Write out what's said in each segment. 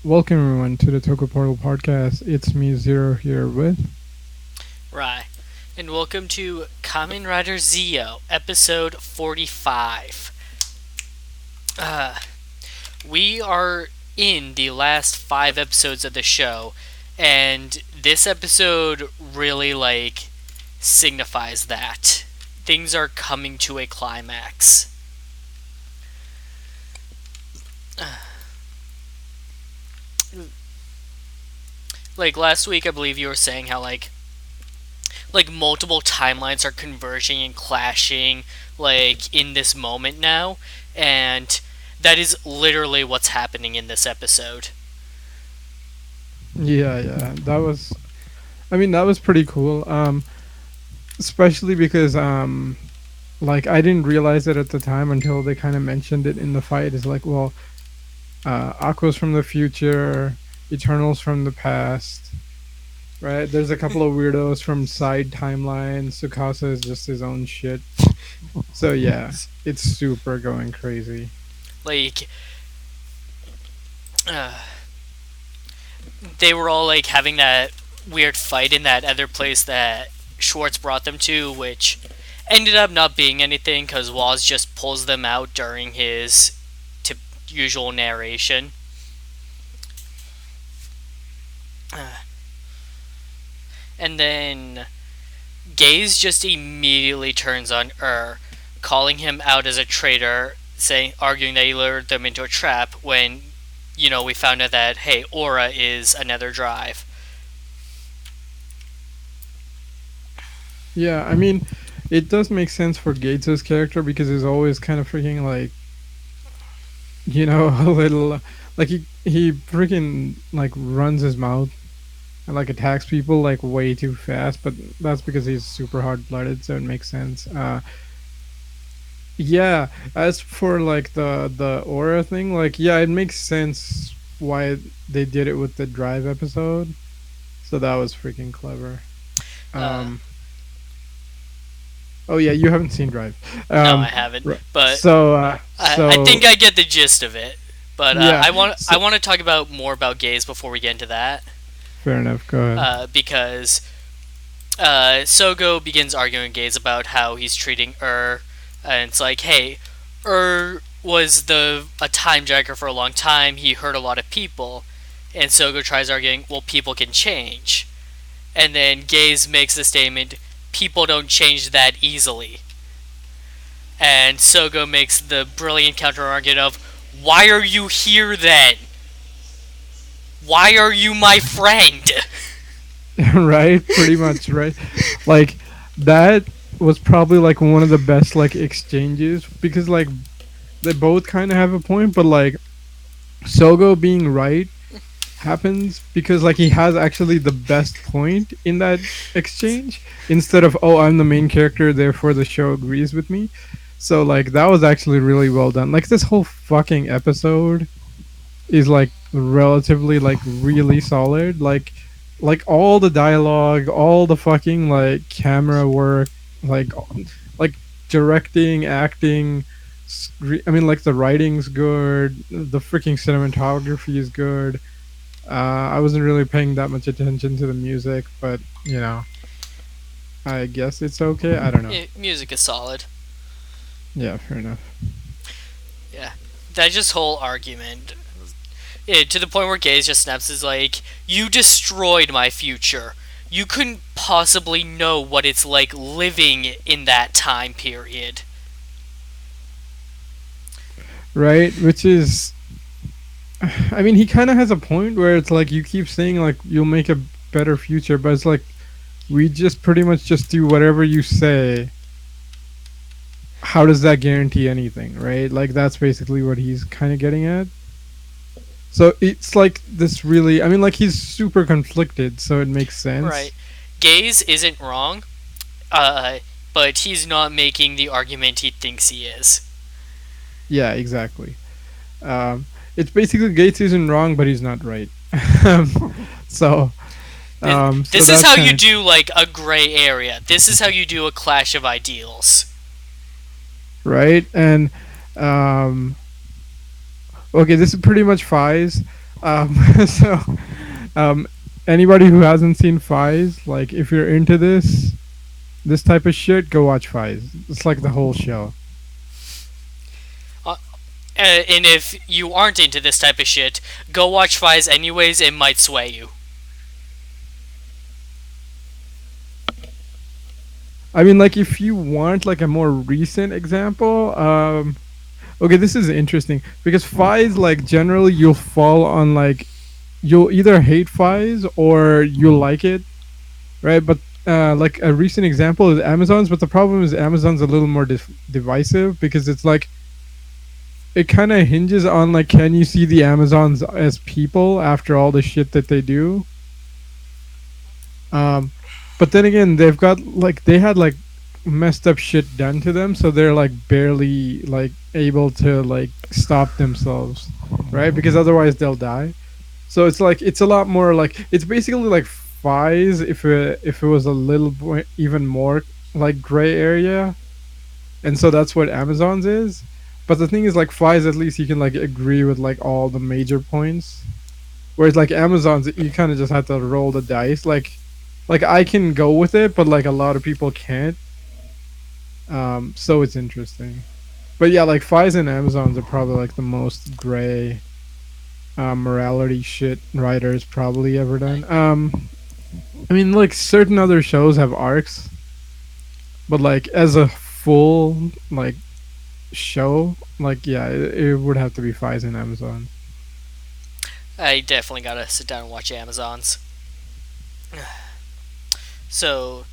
Welcome everyone to the Toku Portal podcast. It's me Zero here with. Right. And welcome to Kamen Rider Zi-O, episode 45. Uh, we are in the last 5 episodes of the show, and this episode really, signifies that. Things are coming to a climax. Like last week, I believe you were saying how, multiple timelines are converging and clashing in this moment now, and that is literally what's happening in this episode. Yeah, that was. That was pretty cool. Especially because I didn't realize it at the time until they kind of mentioned it in the fight. It's like, well, Aqua's from the future, Eternal's from the past, right? There's a couple of weirdos from side timelines. Sukasa is just his own shit. So yeah, it's super going crazy. like uh, they were all having that weird fight in that other place that Schwartz brought them to, which ended up not being anything because Waz just pulls them out during his usual narration. And then Gaze just immediately turns on calling him out as a traitor, arguing that he lured them into a trap when, we found out that, hey, Aura is another drive. Yeah, it does make sense for Gates' character because he's always kind of freaking a little he freaking runs his mouth and attacks people way too fast, but that's because he's super hard blooded, so it makes sense. Yeah, as for the aura thing, yeah, it makes sense why they did it with the drive episode. So that was freaking clever. Uh, Um oh yeah, you haven't seen Drive. no, I haven't, but So I think I get the gist of it. But yeah, I want to talk about more about Gaze before we get into that, fair enough. Go ahead. because Sogo begins arguing with Gaze about how he's treating and it's like, hey, was a time jacker for a long time. He hurt a lot of people, and Sogo tries arguing, well, people can change, and then Gaze makes the statement, people don't change that easily, and Sogo makes the brilliant counter argument of, why are you here then? Why are you my friend? Right, pretty much, right. Like that was probably one of the best exchanges because they both kind of have a point, but Sogo being right happens because he has actually the best point in that exchange instead of, oh, I'm the main character, therefore the show agrees with me. So that was actually really well done. This whole fucking episode is relatively really solid. All the dialogue, all the fucking camera work, like like directing, acting. The writing's good. The freaking cinematography is good. I wasn't really paying that much attention to the music, but I guess it's okay. I don't know. Music is solid. Yeah, fair enough. Yeah, that just whole argument, to the point where Gaze just snaps, is like, you destroyed my future. You couldn't possibly know what it's like living in that time period. Right, which is, he kind of has a point where it's you keep saying you'll make a better future, but it's we just pretty much just do whatever you say. How does that guarantee anything, right? That's basically what he's kind of getting at. So it's this really, he's super conflicted, so it makes sense. Right. Gaze isn't wrong, but he's not making the argument he thinks he is. Yeah, exactly. It's basically Gates isn't wrong, but he's not right. so, This is how you do a gray area. This is how you do a clash of ideals. Right, and okay, this is pretty much Fies. Um, so, um, anybody who hasn't seen Fies, like if you're into this type of shit, go watch Fies. It's like the whole show. Uh, and if you aren't into this type of shit, go watch Fies anyways. It might sway you. I mean, like if you want like a more recent example, okay, this is interesting because Fies, like generally you'll fall on like you'll either hate Fies or you'll like it, right? But like a recent example is Amazon's, but the problem is Amazon's a little more divisive because it's like it kind of hinges on like can you see the Amazons as people after all the shit that they do? Um, but then again, they've got like they had like messed up shit done to them, so they're like barely like able to like stop themselves, right? Because otherwise they'll die. So it's like it's a lot more like it's basically like Fies if it was a little even more like gray area, and so that's what Amazon's is. But the thing is, like Fies, at least you can like agree with like all the major points. Whereas like Amazon's, you kind of just have to roll the dice. Like I can go with it, but like a lot of people can't. So it's interesting. But yeah, like Fies and Amazon's are probably like the most gray morality shit writers probably ever done. I mean, like certain other shows have arcs, but like as a full like show, like yeah, it would have to be Fies and Amazon. I definitely gotta sit down and watch Amazons. So,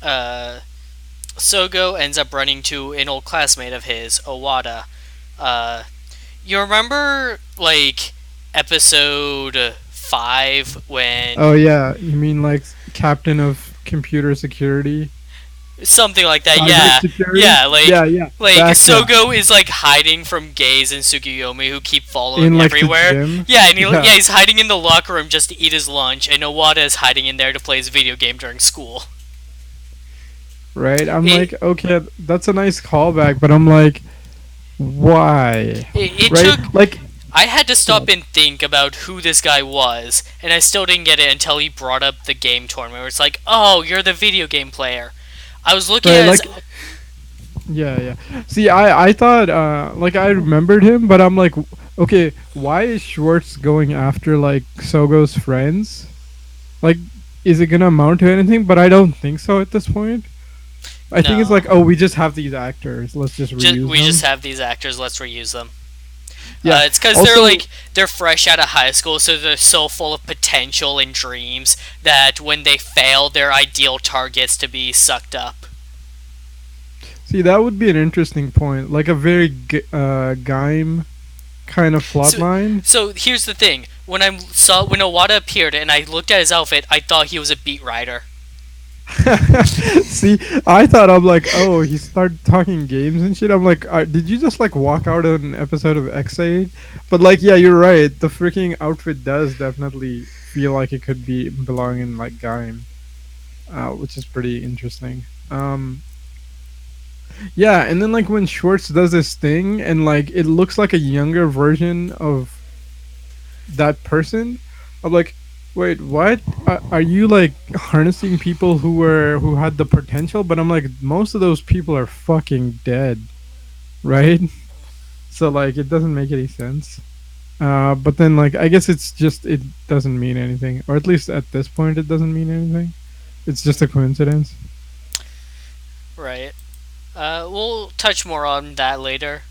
uh, Sogo ends up running to an old classmate of his, Owada. Uh, you remember, like, episode 5 when Oh yeah, you mean like captain of computer security, something like that? cyber Yeah, security? yeah, Yeah, yeah. like Back yeah, Sogo is like hiding from Gaze and Tsukiyomi who keep in following like the everywhere. gym. Yeah, and Yeah, he's hiding in the locker room just to eat his lunch, and Owada is hiding in there to play his video game during school. right. I'm It like, okay, that's a nice callback, but I'm like, why? it Right? took Like, I had to stop and think about who this guy was, and I still didn't get it until he brought up the game tournament. Where it's like, oh, you're the video game player. I was looking right, at his. like, yeah, yeah. See, I thought, like, I remembered him, but I'm like, okay, why is Schwartz going after like Sogo's friends? Like, is it gonna amount to anything? But I don't think so at this point. I think it's No, like, oh, we just have these actors. Let's just reuse we just them. have these actors. Let's reuse them. Yeah. It's because Also, they're fresh out of high school, so they're so full of potential and dreams that when they fail, their ideal targets to be sucked up. see, that would be an interesting point. Like a very Gaim kind of plot So, line. so here's the thing: when Owada appeared and I looked at his outfit, I thought he was a beat writer. See, I thought I'm like, oh, he started talking games and shit. I'm like, did you just like walk out of an episode of X8? But like, yeah, you're right. The freaking outfit does definitely feel like it could be belong in like Gaim, which is pretty interesting. Yeah, and then like when Schwartz does this thing and like it looks like a younger version of that person, I'm like, wait, what? Are you like harnessing people who had the potential? But I'm like, most of those people are fucking dead, right? So like, it doesn't make any sense. But then like, I guess it's just it doesn't mean anything, or at least at this point, it doesn't mean anything. It's just a coincidence. Right. We'll touch more on that later.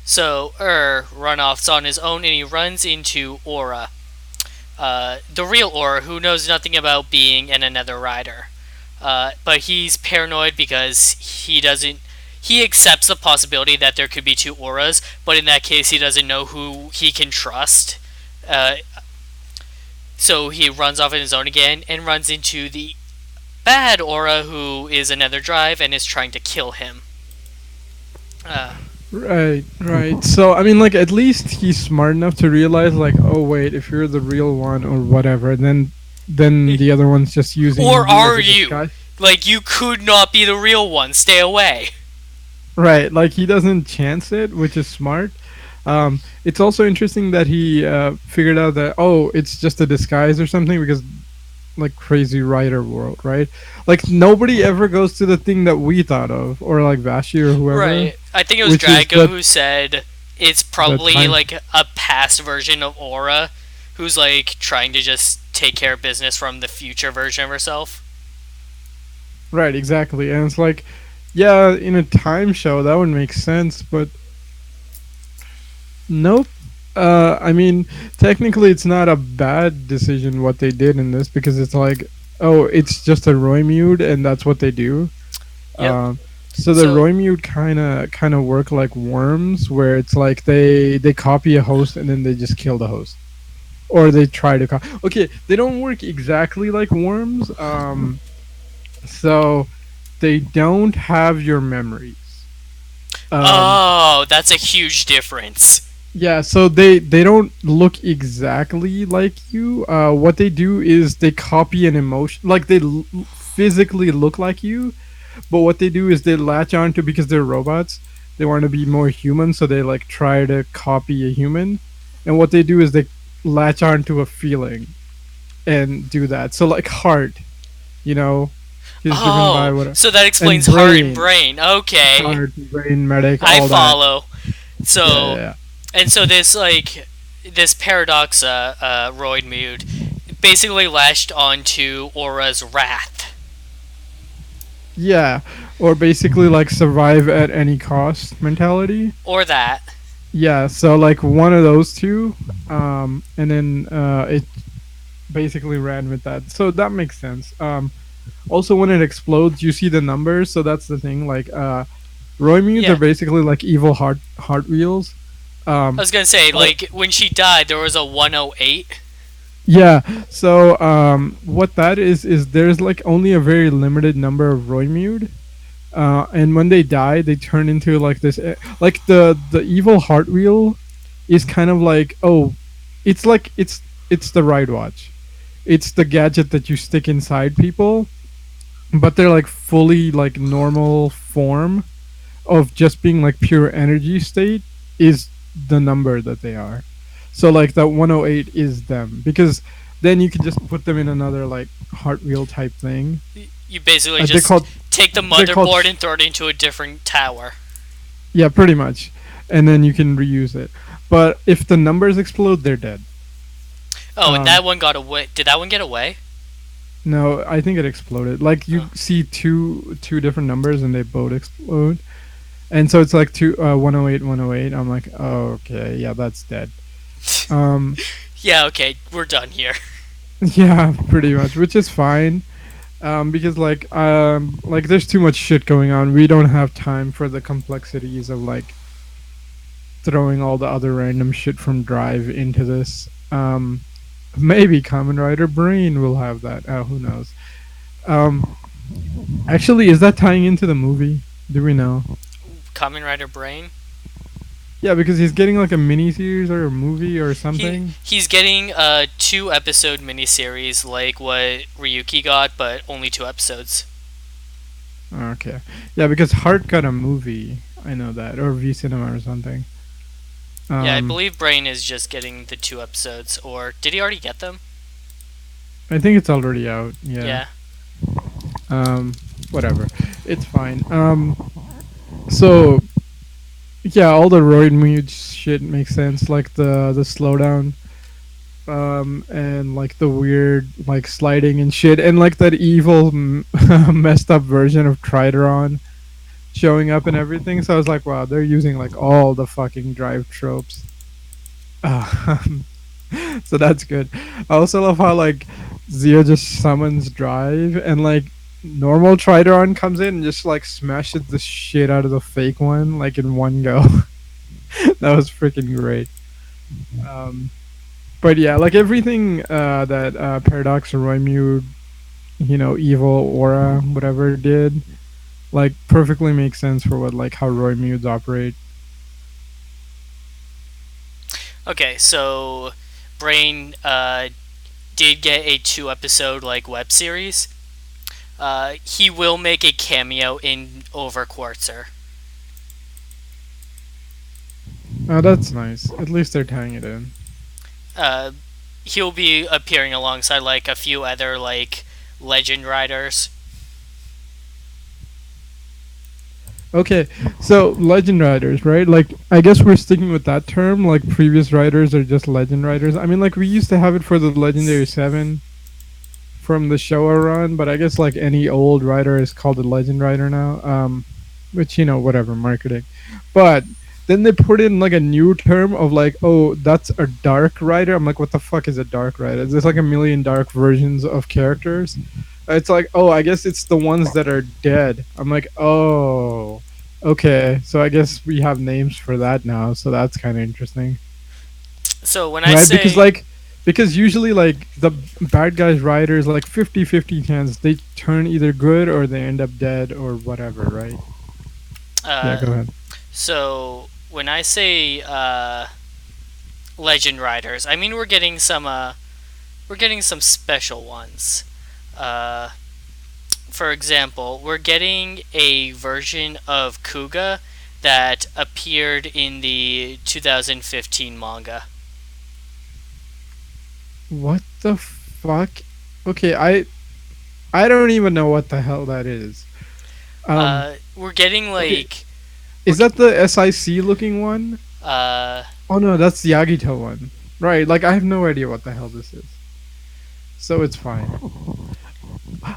So runoffs on his own, and he runs into Aura, the real Aura, who knows nothing about being in another rider. But he's paranoid because he doesn't. He accepts the possibility that there could be two auras, but in that case, he doesn't know who he can trust. Uh, so he runs off on his own again and runs into the bad aura, who is another drive and is trying to kill him. Uh, Right, right. So I mean, like at least he's smart enough to realize, like, oh wait, if you're the real one or whatever, then the other one's just using or you as are a you? disguise. Like, you could not be the real one. Stay away. Right, like he doesn't chance it, which is smart. It's also interesting that he figured out that, oh, it's just a disguise or something, because like crazy writer world, right? Like nobody ever goes to the thing that we thought of, or like Vashi or whoever, Right. I think it was which is Drago who said it's the probably time. like a past version of Aura who's like trying to just take care of business from the future version of herself. Right, exactly. And it's like, yeah, in a time show that would make sense, but nope. I mean, technically, it's not a bad decision what they did in this, because it's like, oh, it's just a Roymute, and that's what they do. Yep. Um, so the So, Roymute kind of work like worms, where it's like they copy a host and then they just kill the host, or they try to. Okay, they don't work exactly like worms. So they don't have your memories. Um, oh, that's a huge difference. yeah, so they don't look exactly like you. What they do is they copy an emotion, like they physically look like you, but what they do is they latch on to, because they're robots, they want to be more human, so they like try to copy a human, and what they do is they latch on to a feeling and do that. So like heart, you know, is driven by Oh, what, so that and explains heart and brain, brain. Okay. heart, brain, medic, I all that. follow. Yeah, yeah, So, yeah. and so this paradox Roid mood basically latched onto Aura's wrath. Yeah, or basically like survive at any cost mentality. Or that. Yeah, so like one of those two, and then it basically ran with that. So that makes sense. Also, when it explodes, you see the numbers. So that's the thing. Like, Roymutes are Yeah. basically like evil heart wheels. I Um, was gonna say, but like, when she died, there was a 108. yeah, so what that is there's like only a very limited number of Roymute, and when they die, they turn into like this, like the evil heart wheel is kind of like, oh, it's like it's the ride watch. It's the gadget that you stick inside people, but they're like fully like normal form of just being like pure energy state is the number that they are. So like that 108 is them, because then you can just put them in another like heart wheel type thing. You basically They're just called take the they're called motherboard and throw it into a different tower. yeah, pretty much, and then you can reuse it. But if the numbers explode, they're dead. Oh, and Um, that one got away. Did that one get away? no, I think it exploded. Like you Oh. see two different numbers and they both explode. And so it's like 108, 108. I'm like, oh, okay, yeah, that's dead. Um, Yeah, okay, we're done here. yeah, pretty much, which is fine. Because like there's too much shit going on. We don't have time for the complexities of like throwing all the other random shit from Drive into this. Maybe Kamen Rider Brain will have that. Who knows? Um, actually, is that tying into the movie? Do we know? Kamen Rider Brain. Yeah, because he's getting like a mini series or a movie or something. He's getting a 2 episode miniseries like what Ryuki got, but only 2 episodes. Okay. Yeah, because Heart got a movie. I know that, or V Cinema or something. Yeah, I Um, believe Brain is just getting the 2 episodes, or did he already get them? I think it's already out. Yeah. Yeah. Um, whatever. It's fine. So yeah, all the roid mood shit makes sense. Like the slowdown, and like the weird like sliding and shit, and like that evil messed up version of Trideron showing up and everything. So I was like, wow, they're using like all the fucking drive tropes. Um, so that's good. I also love how like Zi-O just summons drive, and like normal Trideron comes in and just like smashes the shit out of the fake one like in one go. That was freaking great. Um, but yeah, like everything that Paradox or Roymute, Evil Aura, whatever did, like perfectly makes sense for what like how Roymutes operate. Okay, so Brain did get a 2 episode like web series. He will make a cameo in Over Quartzer. Oh, that's nice. At least they're tying it in. Uh, he'll be appearing alongside like a few other like legend riders. Okay, so legend riders, right? Like, I guess we're sticking with that term. Like, previous writers are just legend writers. I mean, like, we used to have it for the Legendary Seven from the Showa run, but I guess like any old writer is called a legend writer now. Which whatever marketing. But then they put in like a new term of like, oh, that's a dark writer. I'm like, what the fuck is a dark writer? There's like a million dark versions of characters. It's like, oh, I guess it's the ones that are dead. I'm like, oh, okay. So I guess we have names for that now. So that's kind of interesting, So when I right? Because say like, because usually like the bad guys riders like 50-50 chance they turn either good or they end up dead or whatever, right? Yeah, uh, go ahead. when I say legend riders, I mean we're getting some special ones. Uh, for example, we're getting a version of Kuga that appeared in the 2015 manga. What the fuck? Okay, I don't even know what the hell that is. We're getting Okay, like we're is that the SIC looking one? uh Oh no, that's the Yagito one. Right, like I have no idea what the hell this is. So it's fine.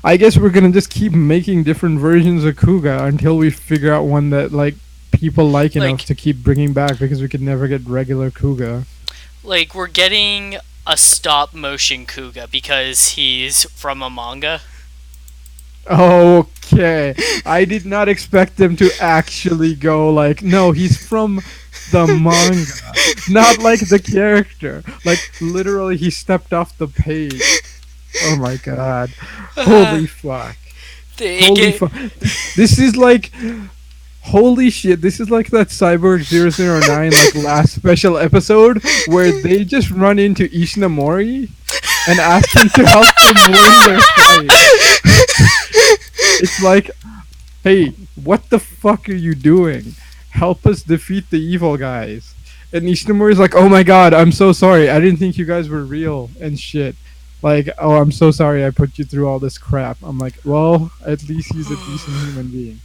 I guess we're gonna just keep making different versions of Kuga until we figure out one that like people like enough like to keep bringing back because we could never get regular Kuga. we're getting a stop motion Kuga because he's from a manga. Okay. I did not expect them to actually go like, no, he's from the manga, not like the character. Like, literally, he stepped off the page. Oh my god. Holy fuck. It Holy get, fuck. This is like. Holy shit, this is like that Cyborg 009 like last special episode where they just run into Ishinomori and ask him to help them win their fight. It's like, hey, what the fuck are you doing? Help us defeat the evil guys. And Ishinomori's like, oh my god, I'm so sorry. I didn't think you guys were real and shit. Like, oh, I'm so sorry I put you through all this crap. I'm like, well, at least he's a decent human being.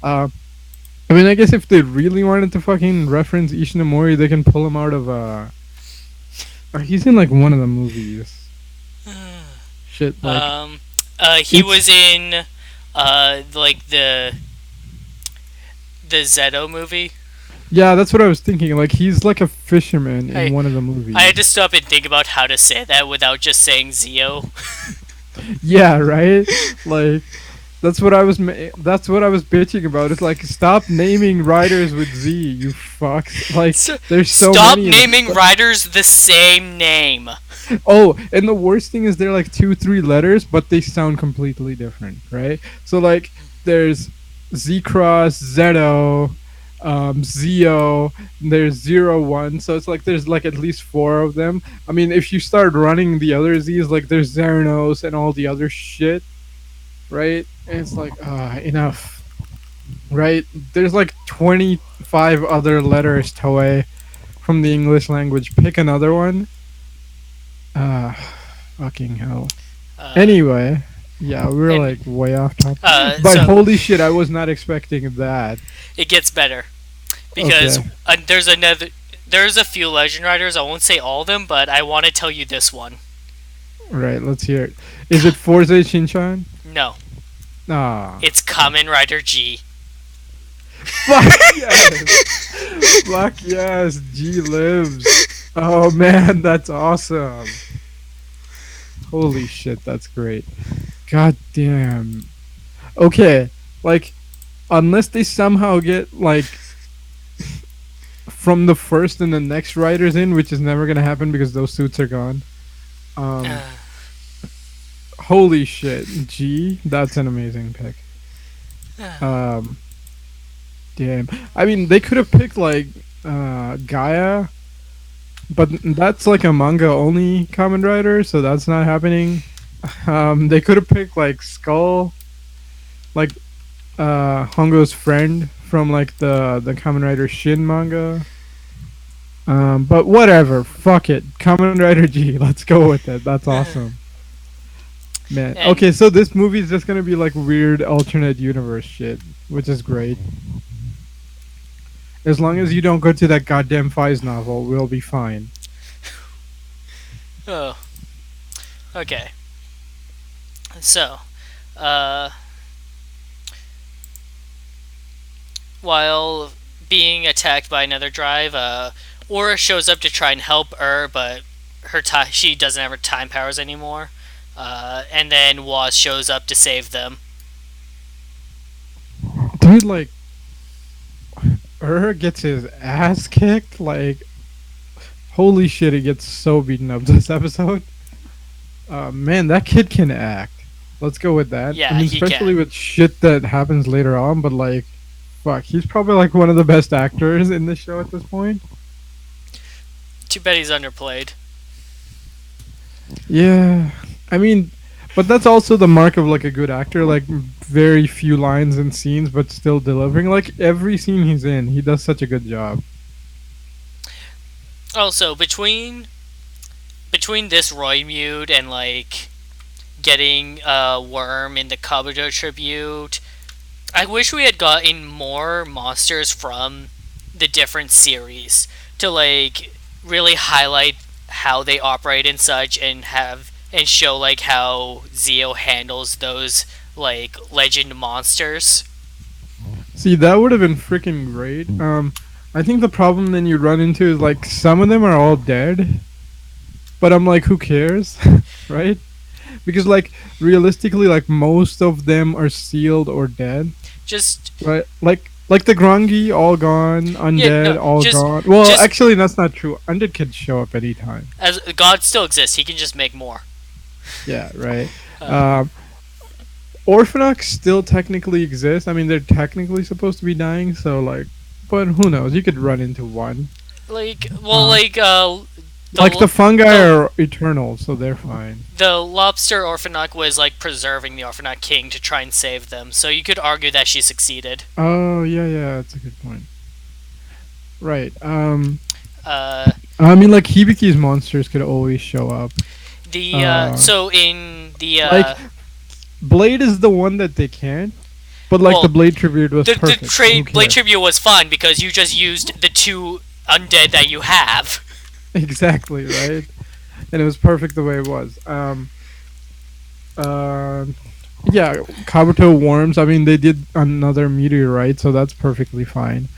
Uh, I mean, I guess if they really wanted to fucking reference Ishinomori, they can pull him out of, he's in like one of the movies. Shit, like, um he it's was in like the Zi-O movie. yeah, that's what I was thinking. Like he's like a fisherman in I one of the I had movies. to stop and think about how to say that without just saying Zi-O. Yeah, right. Like that's what I was bitching about. It's like stop naming riders with Z, you fucks. Like So, there's so stop many. naming riders the same name. Oh, and the worst thing is they're like 2-3 letters, but they sound completely different, right? So like there's Z Cross, Zeto, Zi-O, there's 0-1, so it's like there's like at least four of them. I mean, if you start running the other Z's, like there's Zeranos and all the other shit, right? And it's like, enough, right? There's like 25 other letters, Toei, from the English language. Pick another one. Ah, fucking hell. Uh, Anyway, yeah, we were and like way off topic. But so holy shit, I was not expecting that. it gets better because Okay, there's a few legend riders. I won't say all of them, but I want to tell you this one. right, let's hear it. Is it Forza Shinchan? No, Ah, it's Kamen Rider G. fuck yes, fuck yes, G lives. Oh man, that's awesome. Holy shit, that's great. God damn. Okay, like unless they somehow get like from the first and the next writers in, which is never gonna happen because those suits are gone. Um, Uh, holy shit, G, that's an amazing pick. Um, damn. I mean, they could have picked like Gaia, but that's like a manga only Kamen Rider, so that's not happening. They could have picked like Skull, like Hongo's friend from like the Kamen Rider Shin manga. But whatever. Fuck it. Kamen Rider G. Let's go with it. That's awesome. Man. And Okay, so this movie is just gonna be like weird alternate universe shit, which is great. As long as you don't go to that goddamn Fies novel, we'll be fine. oh, okay. So, uh, while being attacked by another drive, Aura shows up to try and help her, but she doesn't have her time powers anymore. And then Waz shows up to save them. Dude, like, gets his ass kicked. Like, holy shit, he gets so beaten up this episode. Man, that kid can act. Let's go with that. Yeah, I mean, he especially can. with shit that happens later on, but like, fuck, he's probably like one of the best actors in the show at this point. Too bad he's underplayed. Yeah, I mean, but that's also the mark of like a good actor. Like, very few lines and scenes, but still delivering. Like every scene he's in, he does such a good job. Also, between this Roy and like getting Worm in the Kabuto tribute, I wish we had gotten more monsters from the different series to like really highlight how they operate and such, and show like how Zi-O handles those like legend monsters. See, that would have been freaking great. I think the problem then you run into is like some of them are all dead, but I'm like, who cares, right? Because like realistically, like most of them are sealed or dead, Just right? Like the Grongi all gone, yeah, undead no, all gone. Well, just actually, that's not true. Undead can show up anytime. as God still exists, he can just make more. Yeah, right. Uh, Um, Orphanox still technically exists. I mean, they're technically supposed to be dying, so like, but who knows? You could run into one. like well, Uh, like like the fungi the are eternal, so they're fine. the lobster Orphanok was like preserving the Orphanok King to try and save them, so you could argue that she succeeded. Oh yeah, yeah, that's a good point. Right. Uh, I mean, like Hibiki's monsters could always show up. the Uh, so in the like Blade is the one that they can't, but like the well, Blade tribute was the perfect. Who Blade cares? Tribute was fine because you just used the two undead that you have. Exactly right, and it was perfect the way it was. Uh, yeah, Kabuto worms. I mean, they did another meteorite, so that's perfectly fine.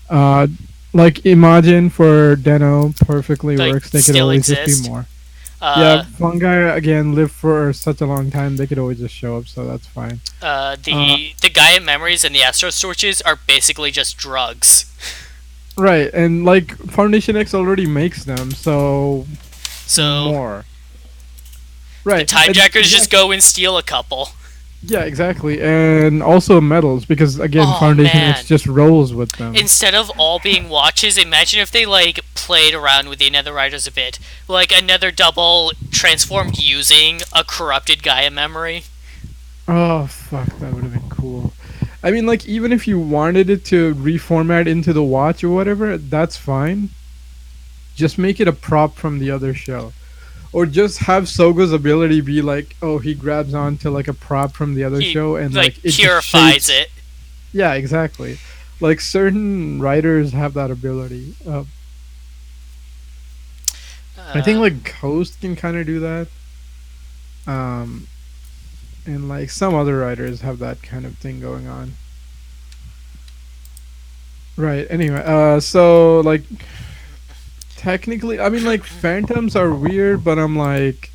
Uh, like Imagine for Deno perfectly Like works. They could still always just be exist. more. Yeah, Uh, fungi again live for such a long time. They could always just show up, so that's fine. Uh, the Gaia memories and the Astro Switches are basically just drugs. right, and like Foundation X already makes them, so So more. the Right, Time and Jackers just go and steal a couple. yeah, exactly, and also metals because again, Oh Foundation X man. just rolls with them. Instead of all being watches, imagine if they like played around with the Nether Riders a bit. Like another double transformed using a corrupted Gaia memory. Oh fuck, that would have been cool. I mean, like even if you wanted it to reformat into the watch or whatever, that's fine. Just make it a prop from the other show. Or just have Sogo's ability be like, oh, he grabs onto like a prop from the other He show and like like it just purifies shapes. it. Yeah, exactly. Like certain writers have that ability. I think Uh, like Ghost can kind of do that. Um, and like some other writers have that kind of thing going on. Right. Anyway, so like technically, I mean like phantoms are weird, but I'm like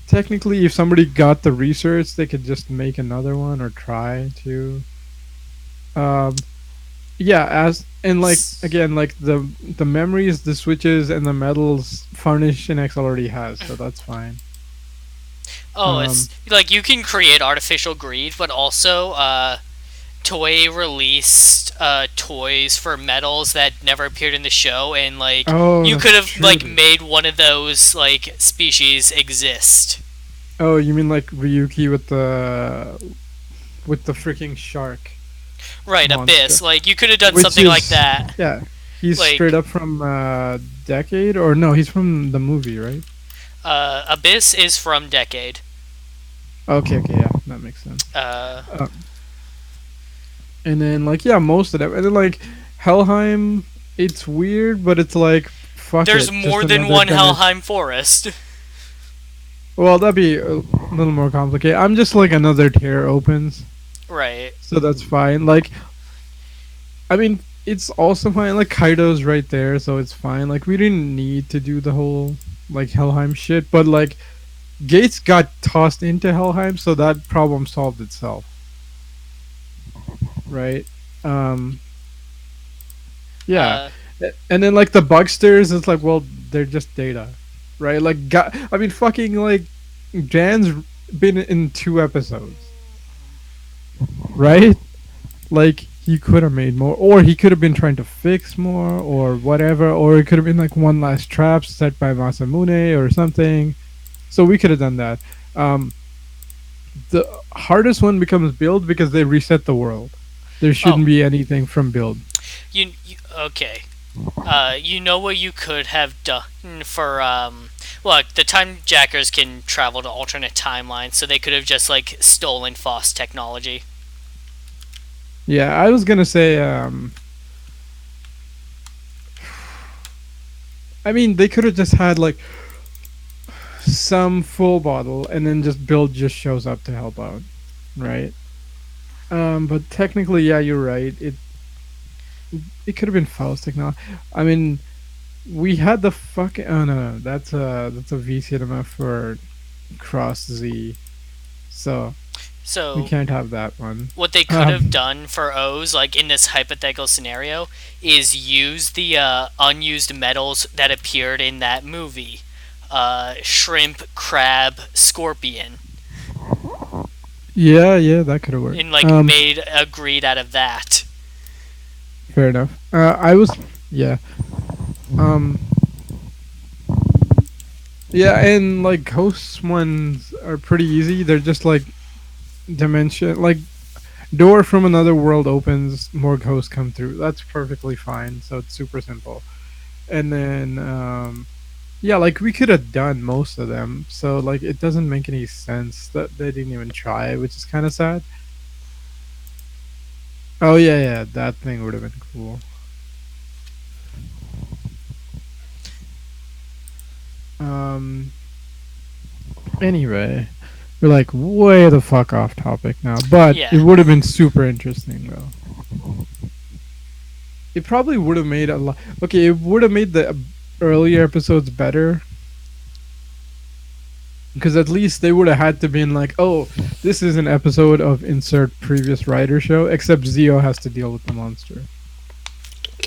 technically if somebody got the research, they could just make another one or try to. Um, yeah, as and like again, like the memories, the switches, and the metals, Foundation X already has, so that's fine. oh, Um, it's like you can create artificial greed, but also Toei released toys for metals that never appeared in the show, and like oh, you that's could have true. like made one of those like species exist. Oh, you mean like Ryuki with the freaking shark Right, monster? Abyss. Like you could have done Which something like is that. yeah, He's straight Like, up from Decade, or no? He's from the movie, right? Abyss is from Decade. Okay, okay, yeah, that makes sense. Uh, Uh, and then like yeah, most of them, and then like Helheim, it's weird, but it's like fuck there's it, just more than another one dimension. Helheim forest. Well, that'd be a little more complicated. I'm just like another tier opens, Right. so that's fine. Like, I mean, it's also fine. Like Kaido's right there, so it's fine. Like we didn't need to do the whole like Helheim shit, but like Gates got tossed into Helheim, so that problem solved itself, right? Um, yeah, Uh, and then like the Bugsters, it's like, well, they're just data, right? Like, I mean, fucking like Jan's been in 2 episodes, right? Like he could have made more, or he could have been trying to fix more, or whatever, or it could have been like one last trap set by Masamune or something. So we could have done that. Um, the hardest one becomes build because they reset the world. There oh, shouldn't be anything from build. okay. You know what you could have done for look, the time jackers can travel to alternate timelines, so they could have just like stolen Foss technology. Yeah, I was gonna say. I mean, they could have just had like some full bottle, and then just build just shows up to help out, right? But technically, yeah, you're right. It could have been Faust technology. I mean, we had the fucking. Oh no, that's a V cinema for Cross Z, so we So can't have that one. what they could have Um, done for O's, like in this hypothetical scenario, is use the unused metals that appeared in that movie. Shrimp, crab, scorpion, yeah, yeah, that could have worked. and like made a greed out of that. Fair enough. I was, yeah, um, yeah, and like ghost ones are pretty easy. They're just like dimension, like door from another world opens, more ghosts come through. That's perfectly fine. So it's super simple. And then yeah, like we could have done most of them. So like it doesn't make any sense that they didn't even try, which is kind of sad. Oh yeah, yeah, that thing would have been cool. Um anyway, we're like way the fuck off topic now, but Yeah. it would have been super interesting though. It probably would have made a lot. Okay, it would have made the earlier episodes better because at least they would have had to been like, oh, this is an episode of insert previous writer show, except Zi-O has to deal with the monster.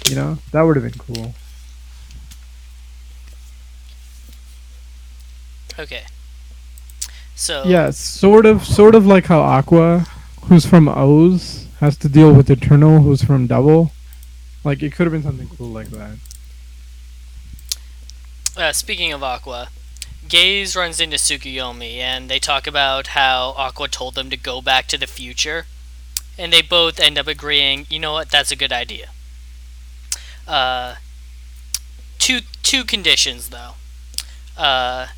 You know, that would have been cool. Okay. So Yeah, sort of like how Aqua, who's from O's, has to deal with Eternal, who's from Double. Like it could have been something cool like that. speaking of Aqua, Gaze runs into Tsukuyomi, and they talk about how Aqua told them to go back to the future, and they both end up agreeing. You know what? That's a good idea. Uh, two conditions though. Uh,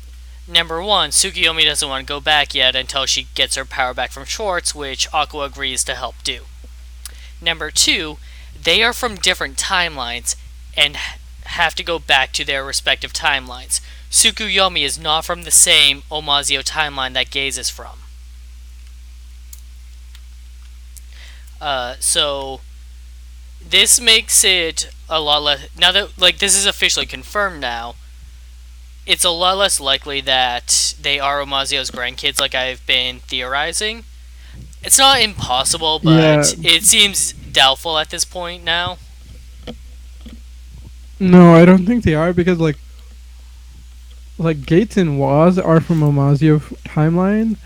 Number one, Tsukuyomi doesn't want to go back yet until she gets her power back from Schwartz, which Aqua agrees to help do. Number two, they are from different timelines and have to go back to their respective timelines. Tsukuyomi is not from the same Omazio timeline that Gaze is from. So this makes it a lot less. Now that like this is officially confirmed now, it's a lot less likely that they are Omazio's grandkids, like I've been theorizing. It's not impossible, Yeah, but it seems doubtful at this point now. no, I don't think they are because like Gates and Waz are from Omazio timeline,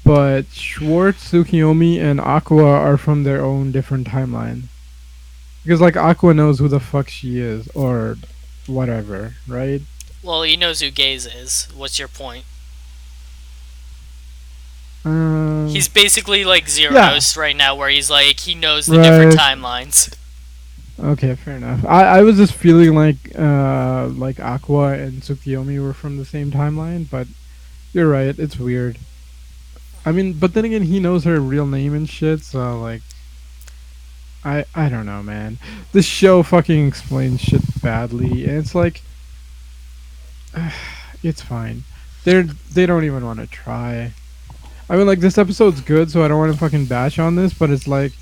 but Schwartz, Tsukiyomi, and Aqua are from their own different timeline. Because like Aqua knows who the fuck she is or whatever, right? Well, he knows who Gaze is. What's your point? Um, He's basically like yeah, Zeronos right now, where he's like, he knows the different right. timelines. Okay, fair enough. I was just feeling like Aqua and Tsukiyomi were from the same timeline, but you're right. It's weird. I mean, but then again, he knows her real name and shit, so like, I don't know, man. This show fucking explains shit badly, and it's like, it's fine. They don't even want to try. I mean, like this episode's good, so I don't want to fucking bash on this, but it's like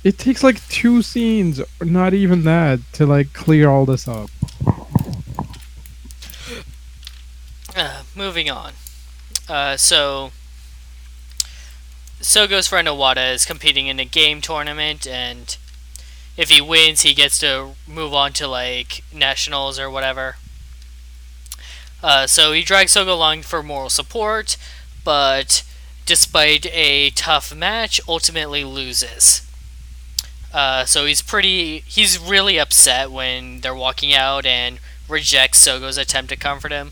it takes like two scenes, or not even that, to like clear all this up. Moving on. So Sogo's friend Owada is competing in a game tournament, and if he wins, he gets to move on to like nationals or whatever. So he drags Sogo along for moral support, but despite a tough match, ultimately loses. So he's really upset when they're walking out and rejects Sogo's attempt to comfort him.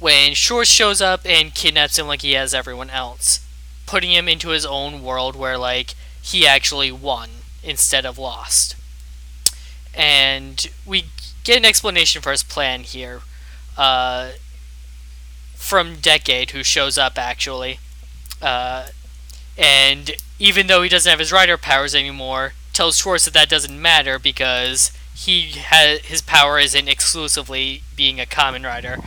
When Shorts shows up and kidnaps him like he has everyone else, putting him into his own world where like he actually won instead of lost. And we get an explanation for his plan here uh, from Decade, who shows up actually. Uh, and even though he doesn't have his rider powers anymore, tells Schwartz that that doesn't matter because his power isn't exclusively being a Kamen Rider,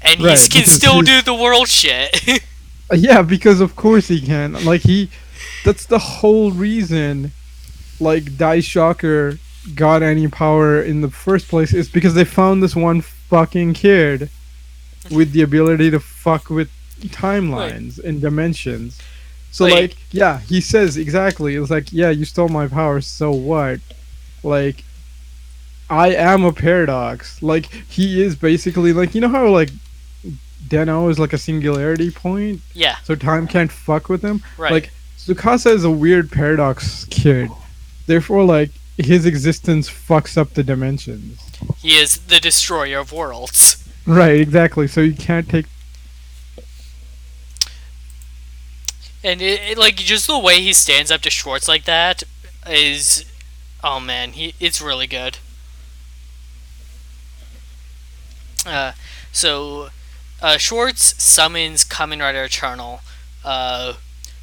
and he Right, can because still he's do the world shit. yeah, because of course he can. Like that's the whole reason. Like Dai Shocker got any power in the first place is because they found this one fucking kid with the ability to fuck with Wait, timelines and dimensions. So wait, like, yeah, he says exactly. It's like, yeah, you stole my power, so what? Like, I am a paradox. Like, he is basically like, you know how like Deno is like a singularity point, yeah, so time can't fuck with him. right. Like, Tsukasa is a weird paradox kid. Therefore, like, his existence fucks up the dimensions. He is the destroyer of worlds. Right, exactly. So you can't take. And like just the way he stands up to Schwartz like that is, oh man, it's really good. Uh, so Schwartz summons Kamen Rider Eternal, uh,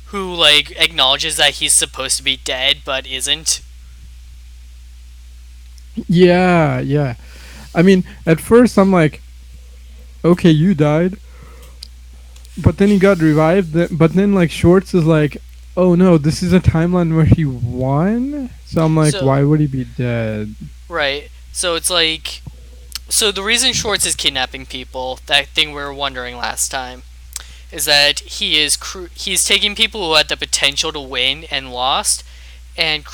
who like acknowledges that he's supposed to be dead but isn't. Yeah, yeah. I mean, at first I'm like, okay, you died, but then he got revived. But then like Shorts is like, oh no, this is a timeline where he won. So I'm like, So why would he be dead? right, so it's like, so the reason Schwartz is kidnapping people, that thing we were wondering last time, is that he's taking people who had the potential to win and lost, and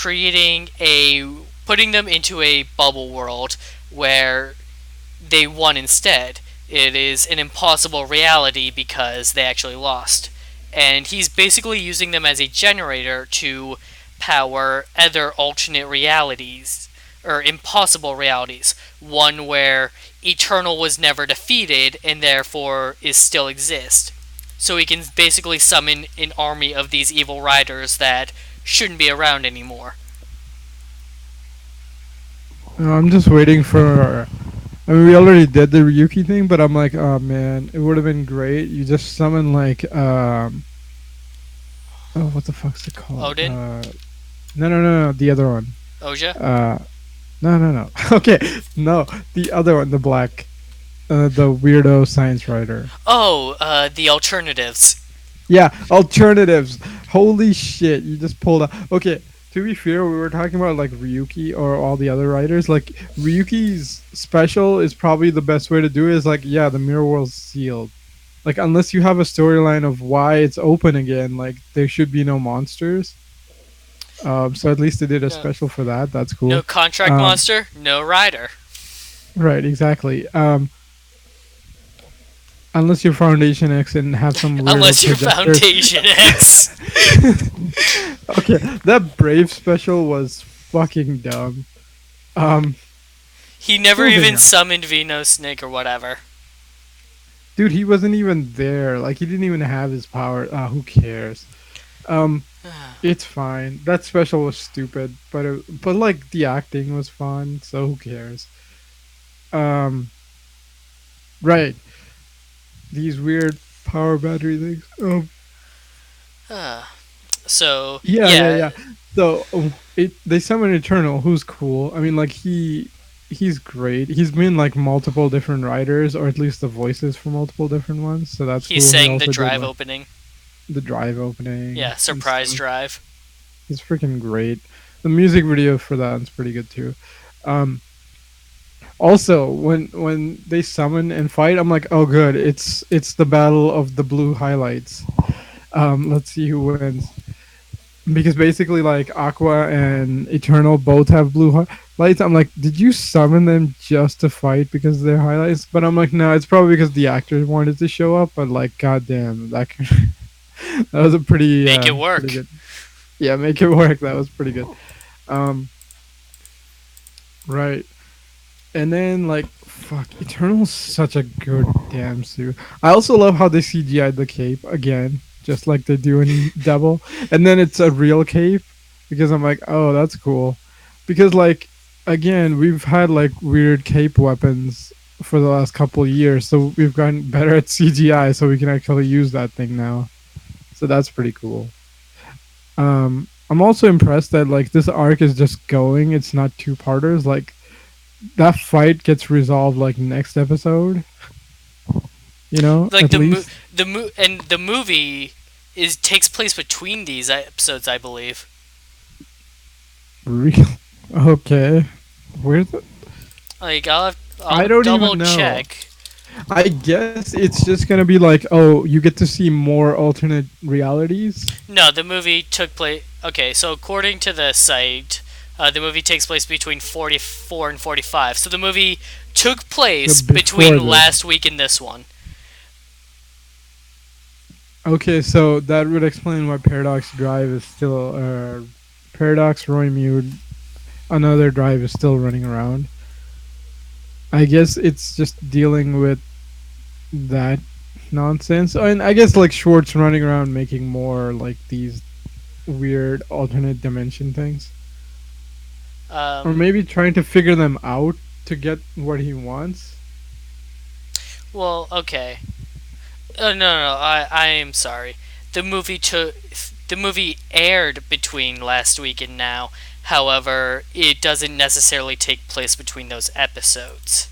putting them into a bubble world where they won instead. It is an impossible reality because they actually lost. And he's basically using them as a generator to power other alternate realities, or impossible realities. One where Eternal was never defeated and therefore is still exist. So he can basically summon an army of these evil riders that shouldn't be around anymore. I'm just waiting for. I mean, we already did the Ryuki thing, but I'm like, oh man, it would have been great. You just summon like, oh, what the fuck's it called? Odin? No, no, no, no, the other one. Oja? No, no, no. Okay, no, the other one, the black, the weirdo science writer. Oh, the alternatives. Yeah, alternatives. Holy shit, you just pulled up. Okay, to be fair, we were talking about like Ryuki or all the other writers. Like Ryuki's special is probably the best way to do it. Is like, yeah, the mirror world's sealed. Like unless you have a storyline of why it's open again, like there should be no monsters. So at least they did a No, special for that. That's no cool. contract Um, monster, no rider. right, exactly. Unless you're Foundation X and have some weirdo Unless you're projectors. Foundation X. Okay, that Brave special was fucking dumb. Um, He never moving even on. summoned Vino Snake or whatever. Dude, he wasn't even there. Like he didn't even have his power. Who cares? Um, It's fine. That special was stupid, but like the acting was fun, so who cares? Um, right. These weird power battery things. So Yeah. yeah, So they summon Eternal, who's cool. I mean, like he's great. He's been like multiple different writers, or at least the voices for multiple different ones. So that's he cool. He sang the also did drive like opening. the drive opening Yeah, and surprise stuff. drive. He's freaking great. The music video for that is pretty good too. Um, Also, when they summon and fight, I'm like, oh, good. It's the battle of the blue highlights. Let's see who wins because basically, like Aqua and Eternal both have blue lights. I'm like, did you summon them just to fight because they're highlights? But I'm like, no, it's probably because the actors wanted to show up. But like, goddamn, that was a Make it pretty work. good. Yeah, make it work. That was pretty good. Um, right. And then like fuck, Eternal's such a good damn suit. I also love how they CGI'd the cape again, just like they do in Devil. And then it's a real cape because I'm like, oh, that's cool. Because like again, we've had like weird cape weapons for the last couple of years, so we've gotten better at CGI, so we can actually use that thing now. So that's pretty cool. I'm also impressed that like this arc is just going. It's not two parters. Like that fight gets resolved like next episode. Like At least. the movie is takes place between these episodes, I believe. Real. Okay. Where's the? Like I I'll don't double even know. check. I guess it's just gonna be like, oh, you get to see more alternate realities. No, the movie took place. Okay, so according to the site, the movie takes place between 44 and 45. So the movie took place Before between this. last week and this one. Okay, so that would explain why Paradox Drive is still Paradox Roymute. Another drive is still running around. I guess it's just dealing with that nonsense. And I guess like Schwartz running around making more like these weird alternate dimension things. Or Um, maybe trying to figure them out to get what he wants. well, okay. No. I am sorry. The movie took. The movie aired between last week and now. However, it doesn't necessarily take place between those episodes.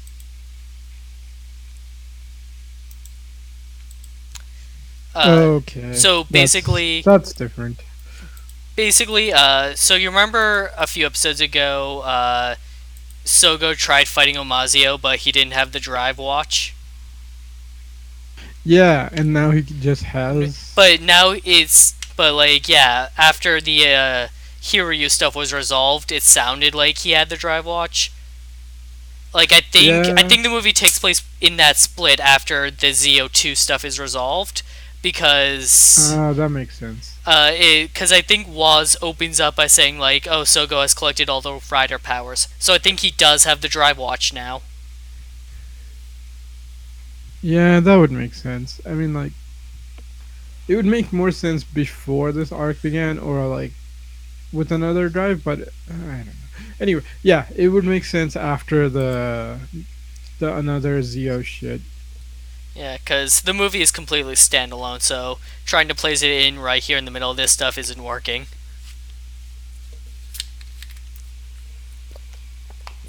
Uh, Okay. so basically, That's different. so you remember a few episodes ago, Sogo tried fighting Omazio, but he didn't have the drive watch. Yeah, and now he just has. But now but like, yeah, after the Hiryu stuff was resolved, it sounded like he had the drive watch. Like I Yeah. think the movie takes place in that split after the Zi-O 2 stuff is resolved, because That makes sense. because I think Waz opens up by saying like, "Oh, Sogo has collected all the rider powers," so I think he does have the drive watch now. Yeah, that would make sense. I mean, like, it would make more sense before this arc began, or like with another drive. But I don't know. Anyway, yeah, it would make sense after the another Zi-O shit. Yeah, because the movie is completely standalone, so trying to place it in right here in the middle of this stuff isn't working.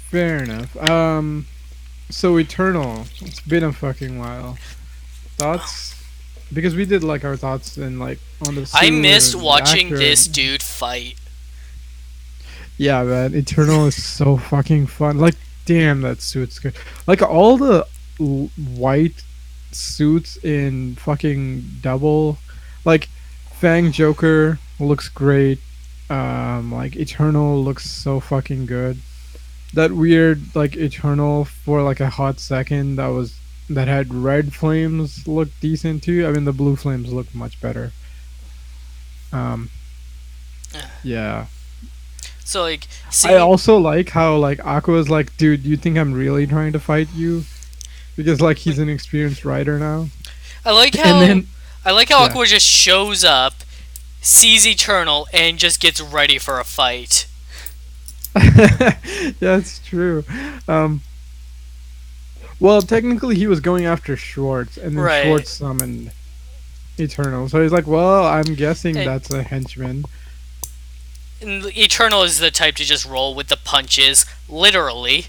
Fair enough. So Eternal. It's been a fucking while. Thoughts? Because we did like our thoughts and like on the I suit missed and the watching actor. this dude fight. Yeah, man. Eternal is so fucking fun. Like, damn, that suit's good. Like all the white suits in fucking Double, like Fang Joker looks great. Like Eternal looks so fucking good. That weird like Eternal for like a hot second that had red flames looked decent too. I mean the blue flames look much better. Um, yeah. So like, I see, also like how like Aqua's like, dude, you think I'm really trying to fight you? Because like he's like an experienced rider now. I like And how then I like how yeah. Aqua just shows up, sees Eternal and just gets ready for a fight. Yeah, it's true. Um, well, technically, he was going after Schwartz, and then Right. Schwartz summoned Eternal. So he's like, "Well, I'm guessing And, that's a henchman." and Eternal is the type to just roll with the punches, literally.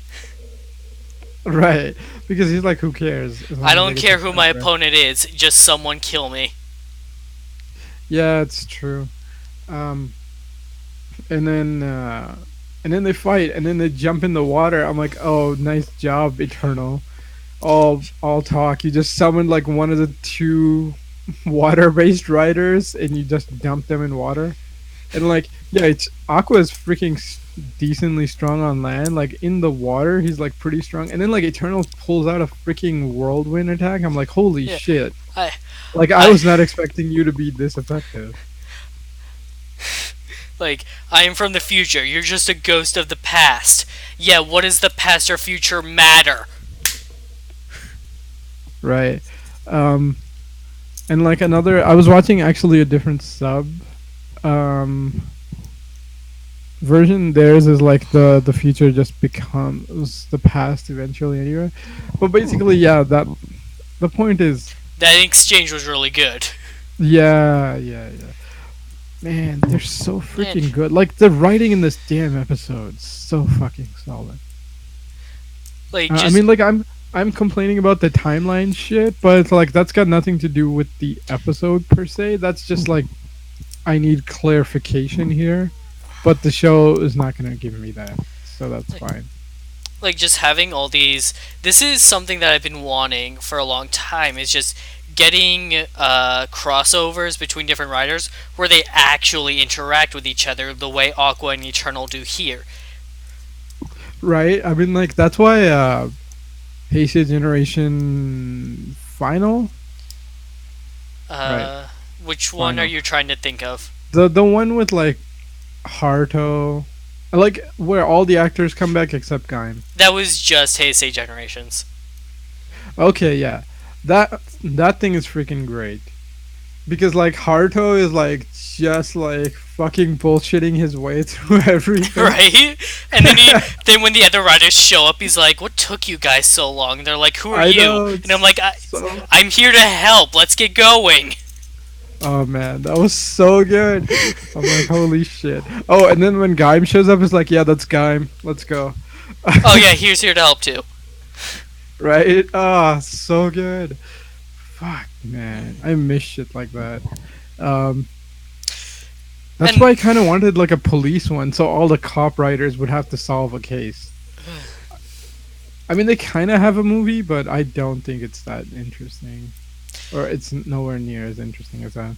Right, because he's like, "Who cares?" As I long as I don't get to care who my progress. opponent is, just someone kill me. Yeah, it's true. Um, and then they fight, and then they jump in the water. I'm like, "Oh, nice job, Eternal." All talk. You just summoned like one of the two water-based riders, and you just dump them in water. And like, yeah, it's Aqua is freaking decently strong on land. Like in the water, he's like pretty strong. And then like Eternal pulls out a freaking whirlwind attack. I'm like, holy Yeah, shit! I, Like I I, was not expecting you to be this effective. like, I am from the future. You're just a ghost of the past. Yeah, what does the past or future matter? Right. Um. And like another, I was watching actually a different sub. Um. Version. Theirs is like the future just becomes the past eventually anyway. But basically, yeah. That the point is, That exchange was really good. yeah, yeah, yeah. Man, they're so And, freaking good. Like the writing in this damn episode, so fucking solid. like, I just, mean, like I'm complaining about the timeline shit, but it's like that's got nothing to do with the episode per se. That's just like I need clarification here, but the show is not gonna give me that, so that's like, fine. just having all these. This is something that I've been wanting for a long time, is just getting crossovers between different writers where they actually interact with each other the way Aqua and Eternal do here. Right? I mean, like that's why Heisei Generation Final, right? Uh, which one are Final. you trying to think of? The one with like Haruto, like where all the actors come back except Gaim. That was just Heisei Generations. Okay, yeah, that thing is freaking great because like Haruto is like just like fucking bullshitting his way through everything. Right? And then when the other writers show up, he's like, "What took you guys so long?" And they're like, "Who are I you?" know And I'm it's like, so. "I'm here to help. Let's get going." Oh man, that was so good. I'm like, holy shit. Oh, and then when Gaim shows up, it's like, yeah, that's Gaim. Let's go. Oh yeah, he's here to help too. Right? Ah, so good. Fuck, man, I miss shit like that. Um, that's And why I kind of wanted like a police one, so all the cop writers would have to solve a case. I mean, they kind of have a movie, but I don't think it's that interesting, or it's nowhere near as interesting as that.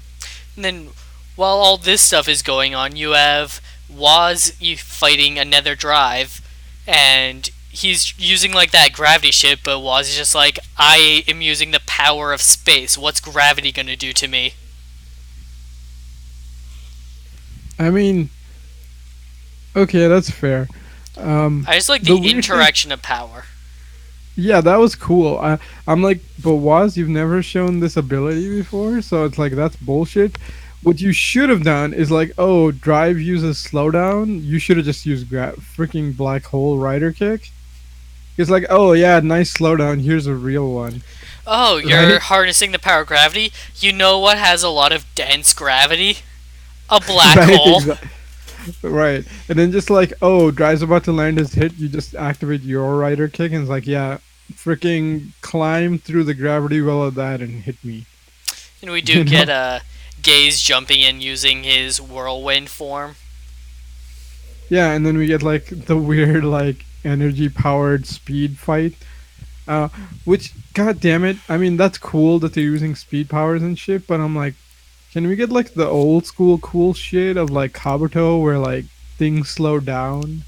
And then, while all this stuff is going on, you have fighting another drive, and he's using like that gravity shit, but Waz is just like, I am using the power of space. What's gravity gonna do to me? I mean, okay, that's fair. I just like The the weird thing, interaction of power. yeah, that was cool. I'm like, but Waz, you've never shown this ability before, so it's like that's bullshit. What you should have done is like, oh, Drive uses slowdown. You should have just used freaking black hole rider kick. It's like, oh yeah, nice slowdown. Here's a real one, Oh, you're right? harnessing the power of gravity? You know what has a lot of dense gravity? A black Right, hole. exactly. Right, and then just like, oh, Drive's about to land his hit. You just activate your rider kick, and it's like, yeah, freaking climb through the gravity well of that and hit me. And we do You get know? Gaze jumping in using his whirlwind form. Yeah, and then we get like the weird like energy powered speed fight. Uh, which god damn it, I mean that's cool that they're using speed powers and shit, but I'm like, can we get like the old school cool shit of like Kabuto where like things slow down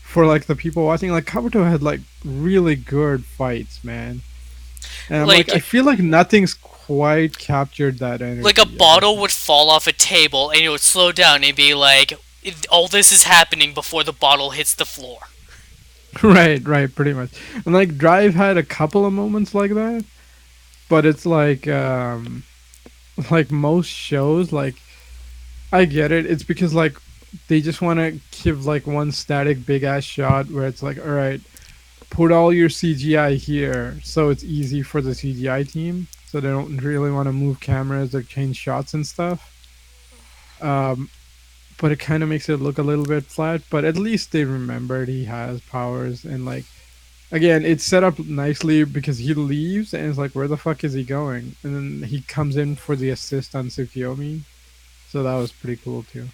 for like the people watching? Like Kabuto had like really good fights, man. And I'm like, I Like feel like nothing's quite captured that like a energy yet. bottle would fall off a table and it would slow down and be like, all this is happening before the bottle hits the floor. Right, right, pretty much. And like Drive had a couple of moments like that, but it's like most shows like I get it. It's because like they just want to give like one static big ass shot where it's like, all right, put all your CGI here, so it's easy for the CGI team. So they don't really want to move cameras or change shots and stuff. Um, but it kind of makes it look a little bit flat. But at least they remembered he has powers, and like again, it's set up nicely because he leaves and it's like, where the fuck is he going? And then he comes in for the assist on Tsukiyomi, so that was pretty cool too.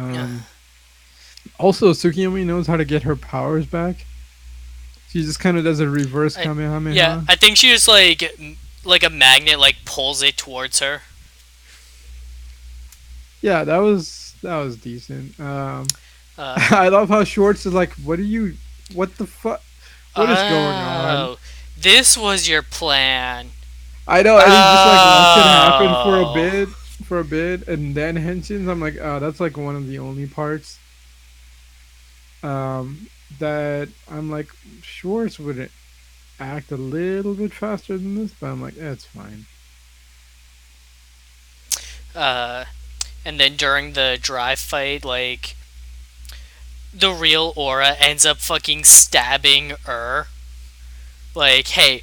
Yeah. Um, Also, Tsukiyomi knows how to get her powers back. She just kind of does a reverse Yeah, Kamehameha. I think she just like a magnet like pulls it towards her. Yeah, that was decent. Uh, I love how Schwartz is like, "What are you? What the fuck? What is going on?" oh, this was your plan. I know, and he just like lets it happen Oh, for a bit, and then henshins. I'm like, oh, that's like one of the only parts that I'm like, Schwartz would act a little bit faster than this, but I'm like, it's fine. uh, and then during the drive fight, like the real Aura ends up fucking stabbing her. Like, hey,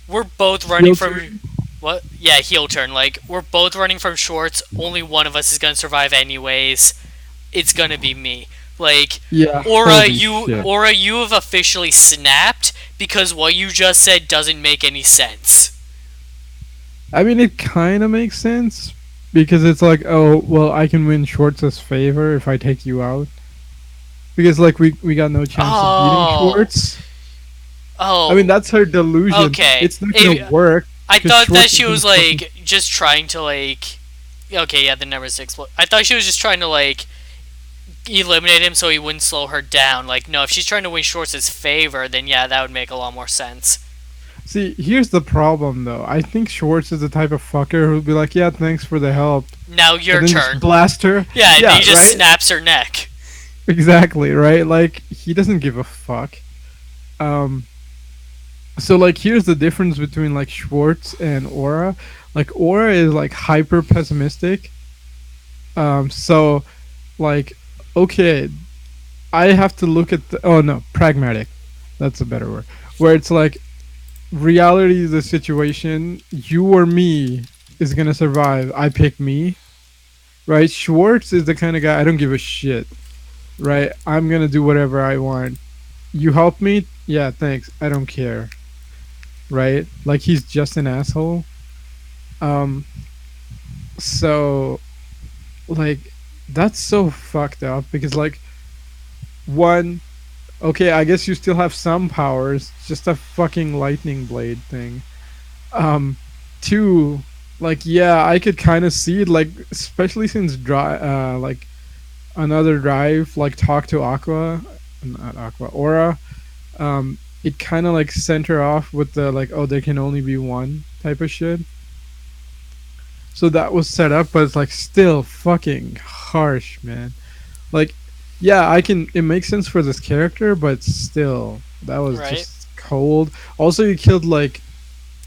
we're both running Heel from turn. what? Yeah, heel turn. Like, we're both running from Schwartz. Only one of us is gonna survive, anyways. It's gonna be me. Like, Yeah, Aura, holy shit. You have officially snapped because what you just said doesn't make any sense. I mean, it kind of makes sense because it's like, oh, well, I can win Schwartz's favor if I take you out. Because like we got no chance of beating Oh, Schwartz. I mean, oh, that's her delusion. okay. It's not gonna work I because thought that Schwartz is she gonna was fucking. like just trying to like. Okay, yeah, the number six. I thought she was just trying to like eliminate him so he wouldn't slow her down. Like, no, if she's trying to win Schwartz's favor, then yeah, that would make a lot more sense. See, here's the problem though. I think Schwartz is the type of fucker who'll be like, "Yeah, thanks for the help," Now and your then just turn. blast her. Yeah, and he Yeah, just right. snaps her neck. Exactly, right. Like he doesn't give a fuck. Um, so like here's the difference between like Schwartz and Aura. Like Aura is like hyper pessimistic. So like okay, I have to look at the oh no, pragmatic. That's a better word. Where it's like reality is the situation, you or me is gonna survive. I pick me, right? Schwartz is the kind of guy I don't give a shit, right? I'm gonna do whatever I want. You help me? Yeah, thanks. I don't care, right? Like he's just an asshole. Um, so like that's so fucked up because like one, okay, I guess you still have some powers, just a fucking lightning blade thing. Um, two, like yeah, I could kind of see it, like especially since like another drive, like talk to Aqua, not Aqua, Aura. It kind of like sent her off with the like, oh, there can only be one type of shit. So that was set up, but it's like still fucking harsh, man. Like, yeah, I can. It makes sense for this character, but still, that was Right? just cold. Also, you killed like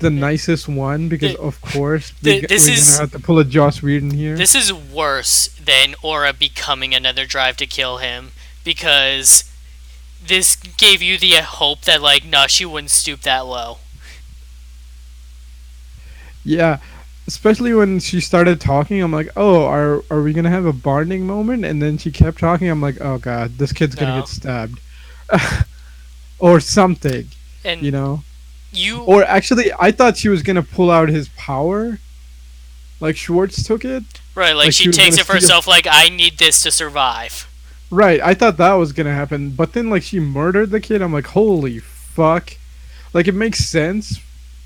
the Th- nicest one because, th- of course, this we're gonna is have to pull a Joss Whedon here. this is worse than Aura becoming another drive to kill him because this gave you the hope that like, no, she wouldn't stoop that low. Yeah, especially when she started talking, I'm like, oh, are we gonna have a bonding moment? And then she kept talking. I'm like, oh god, this kid's gonna get No, stabbed, or something, and you know. you Or actually, I thought she was gonna pull out his power, like Schwartz took it, right, like like she she was takes gonna it for steal. herself. Like, I need this to survive. Right, I thought that was gonna happen, but then like she murdered the kid. I'm like, holy fuck! Like it makes sense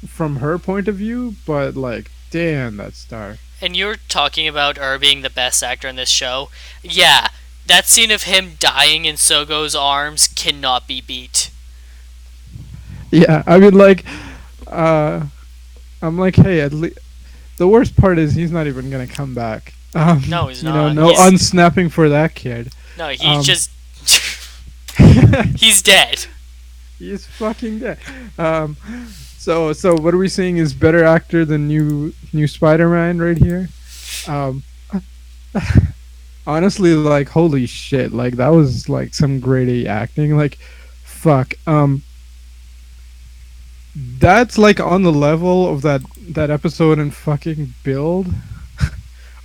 from her point of view, but like, damn, that's dark. And you're talking about being the best actor in this show. Yeah, that scene of him dying in Sogo's arms cannot be beat. Yeah, I mean, like, uh, I'm like, hey, at least the worst part is he's not even gonna come back. No, he's You know, not. no unsnapping for that kid. No, he's Um, just he's dead. he's fucking dead. Um, what are we saying is better actor than new Spider-Man right here? Um, Honestly, like holy shit, like that was like some grade A acting. Like, fuck. That's like on the level of that episode in fucking Build,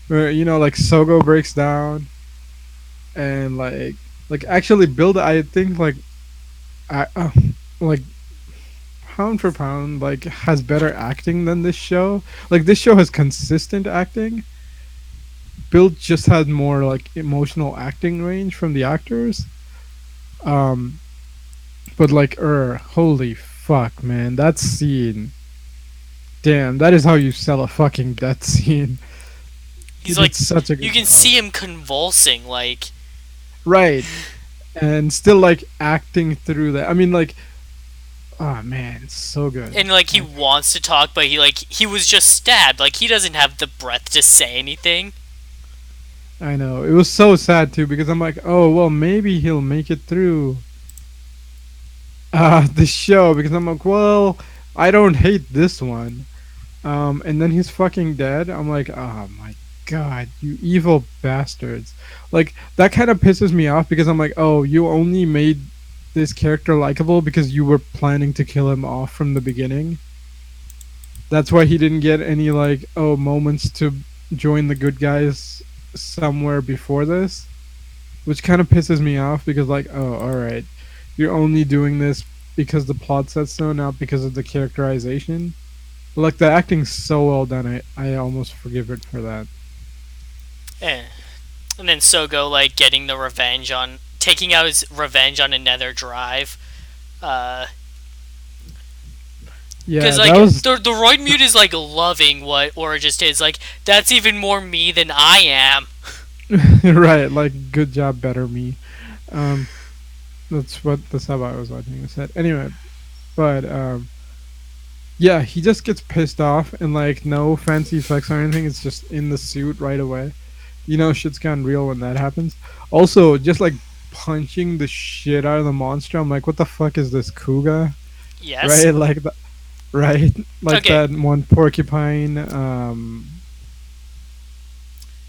where like Sogo breaks down and like actually Build. I think I like pound for pound like has better acting than this show. Like this show has consistent acting. Build just had more like emotional acting range from the actors. Um, but like, holy fuck, man, that scene. Damn, that is how you sell a fucking death scene. He He's did like, such a you good can job. see him convulsing, like, Right, and still like acting through that. I mean, like, oh man, it's so good. and like he Like, wants to talk, but he was just stabbed. Like he doesn't have the breath to say anything. I know it was so sad too because I'm like, oh well, maybe he'll make it through the show because I'm like, well, I don't hate this one. And then he's fucking dead. I'm like, oh my god, you evil bastards! Like that kind of pisses me off because I'm like, oh, you only made this character likable because you were planning to kill him off from the beginning. That's why he didn't get any like moments to join the good guys somewhere before this, which kind of pisses me off because like, oh, all right, you're only doing this because the plot says so, not because of the characterization. Like the acting's so well done, I almost forgive it for that. Eh. And then Sogo like getting the revenge on taking out his revenge on another drive. Uh, because Yeah, like that was the Roid Mute is like loving what Aura just did. It's like that's even more me than I am. right. Like, good job, better me. Um, that's what the sub I was watching said. Anyway, but yeah, he just gets pissed off and like no fancy effects or anything. It's just in the suit right away. Shit's gone real when that happens. Also, just like punching the shit out of the monster. I'm like, what the fuck is this, Kuga? Yes. Right, like that. Right, like Okay. that one porcupine.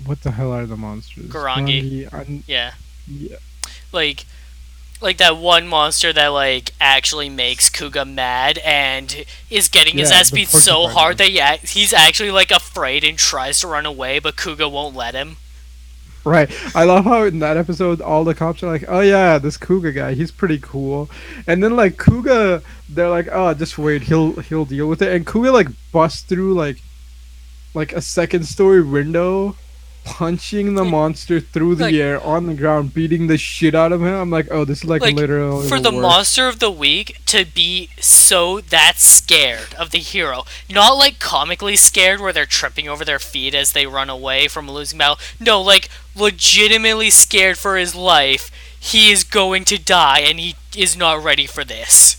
What the hell are the monsters? Garangi. Grangi. Yeah. Yeah. Like that one monster that like actually makes Kuga mad and is getting his Yeah, ass the beat so porcupine hard one. that he's actually like afraid and tries to run away, but Kuga won't let him. Right. I love how in that episode all the cops are like, "Oh yeah, this Kuga guy, he's pretty cool," and then like Kuga, they're like, "Oh, just wait, he'll deal with it," and Kuga like busts through like a second story window, punching the monster through Like the air on the ground, beating the shit out of him. I'm like, oh, this is like like literally for the the worst. monster of the week to be so that scared of the hero, not like comically scared where they're tripping over their feet as they run away from a losing battle. No, like legitimately scared for his life. He is going to die and he is not ready for this.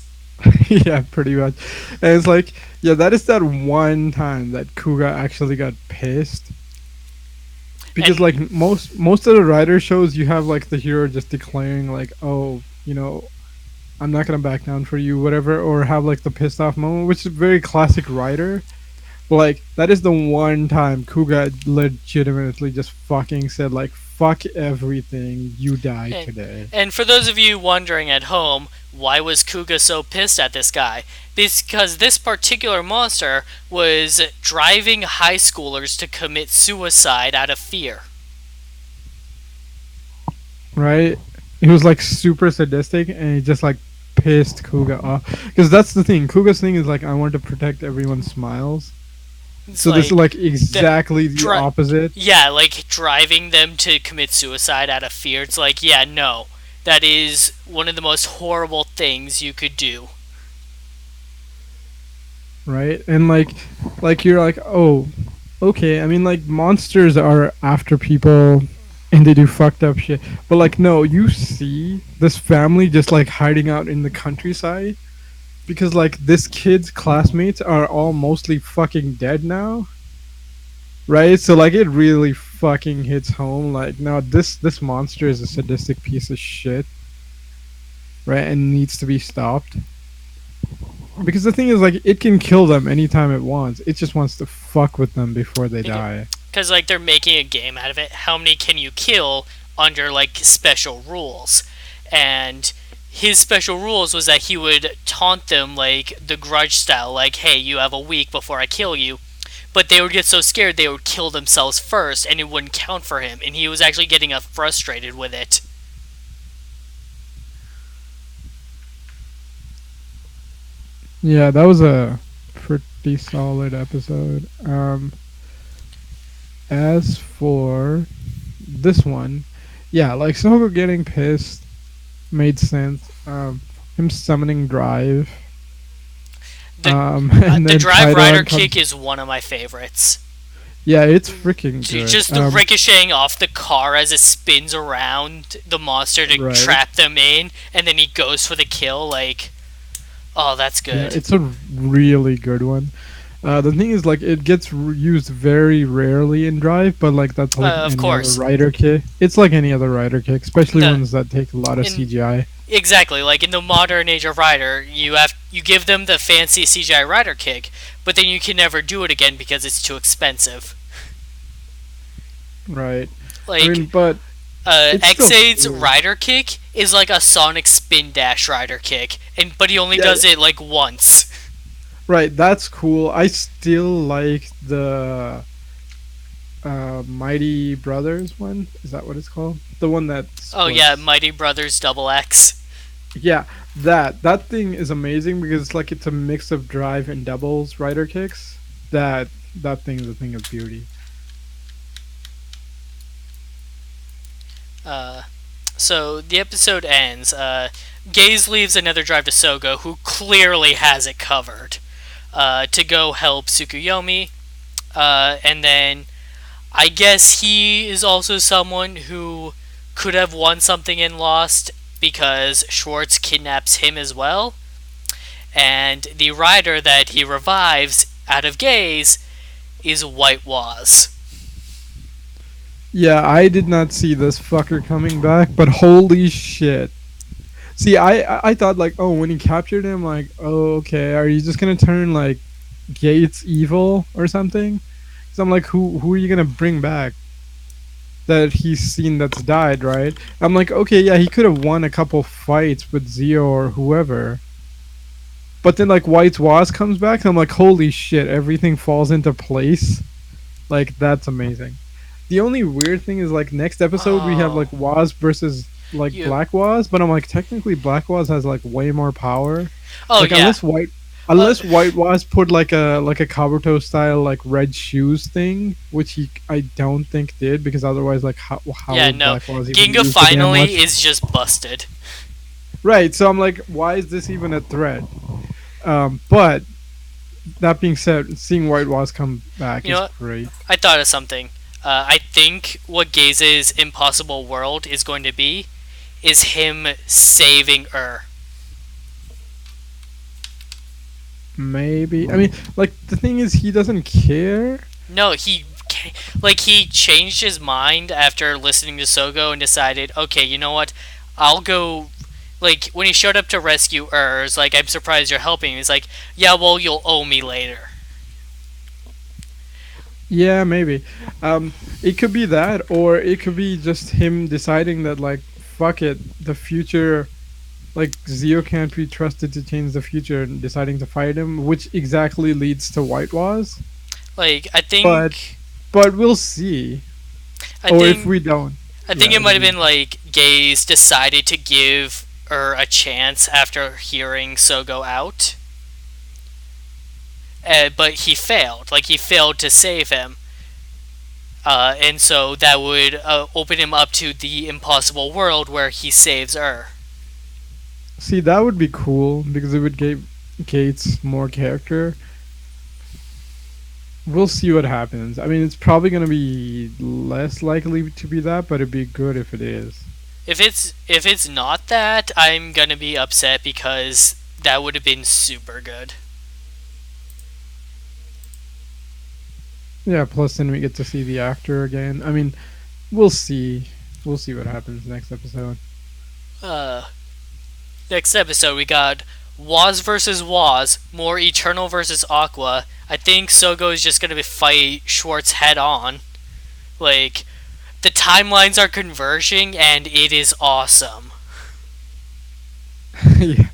Yeah, pretty much. And it's like, yeah, that is that one time that Kuga actually got pissed. Because And like most of the rider shows, you have like the hero just declaring like, oh, I'm not gonna back down for you, whatever, or have like the pissed off moment, which is very classic rider. But like that is the one time Kuga legitimately just fucking said like, fuck everything, you die and today. and for those of you wondering at home, why was Kuga so pissed at this guy? Because this particular monster was driving high schoolers to commit suicide out of fear. Right? He was like super sadistic, and he just like pissed Kuga off. Because that's the thing. Kuga's thing is like, I want to protect everyone's smiles. It's So this is like like the exactly the dri- opposite. yeah, like driving them to commit suicide out of fear. It's like, yeah, no. That is one of the most horrible things you could do. Right? And like you're like, oh, okay. I mean, like monsters are after people, and they do fucked up shit. But like, no, you see this family just like hiding out in the countryside because like this kid's classmates are all mostly fucking dead now, right? So like, it really fucking hits home. Like, no, this monster is a sadistic piece of shit, right? And needs to be stopped. Because the thing is, like, it can kill them anytime it wants. It just wants to fuck with them before they Okay. die. because like they're making a game out of it. How many can you kill under like special rules? And his special rules was that he would taunt them like the grudge style, like, hey, you have a week before I kill you. But they would get so scared they would kill themselves first and it wouldn't count for him. And he was actually getting frustrated with it. Yeah, that was a pretty solid episode. As for this one, yeah, like Soho getting pissed made sense. Him summoning Drive, The and the then Drive Rider Kairon kick comes. is one of my favorites. Yeah, it's freaking good. Just the ricocheting off the car as it spins around the monster to Right. trap them in, and then he goes for the kill. Like, oh, that's Yeah, good. it's a really good one. The thing is, like, it gets used very rarely in Drive, but like that's like Of any other course, rider kick. It's like any other rider kick, especially the ones that take a lot of in CGI. exactly like in the modern age of Rider, you give them the fancy CGI Rider kick, but then you can never do it again because it's too expensive. Right. I Like mean, but it's still Xade's cool. Rider kick is like a Sonic Spin Dash Rider kick, and but he only Yeah, does it like once. right. That's cool. I still like the Mighty Brothers one. Is that what it's called? The one that Oh yeah, splits. Mighty Brothers Double X. Yeah, that thing is amazing because it's like it's a mix of drive and doubles rider kicks. That thing is a thing of beauty. Uh, so the episode ends. Gaze leaves another drive to Sogo, who clearly has it covered, to go help Tsukuyomi. And then I guess he is also someone who could have won something and lost because Schwartz kidnaps him as well. And the rider that he revives out of Gaze is White Waz. Yeah, I did not see this fucker coming back, but holy shit. See, I thought like, oh, when he captured him, like, oh, okay, are you just gonna turn like Gates evil or something? So I'm like, who are you gonna bring back that he's seen that's died, right? I'm like, okay, yeah, he could have won a couple fights with Zi-O or whoever, but then like White's Waz comes back, and I'm like, holy shit, everything falls into place. Like that's amazing. The only weird thing is like next episode we have Oh, like Waz versus like you. Black Waz, but I'm like technically Black Waz has like way more power. Oh Like yeah. Uh, unless White Waz put like a Kabuto style like red shoes thing, which he I don't think did because otherwise like how yeah. would No. Black Waz even Ginga use the damn finally much? is just busted. Right. So I'm like, why is this even a threat? But that being said, seeing White Waz come back You know is what? great. I thought of something. I think what Gaze's impossible world is going to be is him saving Ur. Maybe. I mean, like the thing is, he doesn't care. No, he changed his mind after listening to Sogo and decided, okay, you know what? I'll go. Like when he showed up to rescue Ur, it's like I'm surprised you're helping. He's like, yeah, well, you'll owe me later. Yeah, maybe. It could be that, or it could be just him deciding that, like, fuck it, the future, like, Zio can't be trusted to change the future and deciding to fight him, which exactly leads to White Waz. Like But, but we'll see. I Or if think, we don't. I think Yeah, it if might have we. been like Gaze decided to give Ur a chance after hearing Sogo out. But he failed. Like he failed to save him, and so that would open him up to the impossible world where he saves Ur. See, that would be cool because it would give Gates more character. We'll see what happens. I mean, it's probably going to be less likely to be that, but it'd be good if it is. If it's not that, I'm gonna be upset because that would have been super good. Yeah, plus then we get to see the actor again. I mean, we'll see. We'll see what happens next episode. Uh, Next episode we got Waz versus Waz, more Eternal versus Aqua. I think Sogo is just gonna fight Schwartz head on. Like, the timelines are converging, and it is awesome. Yeah.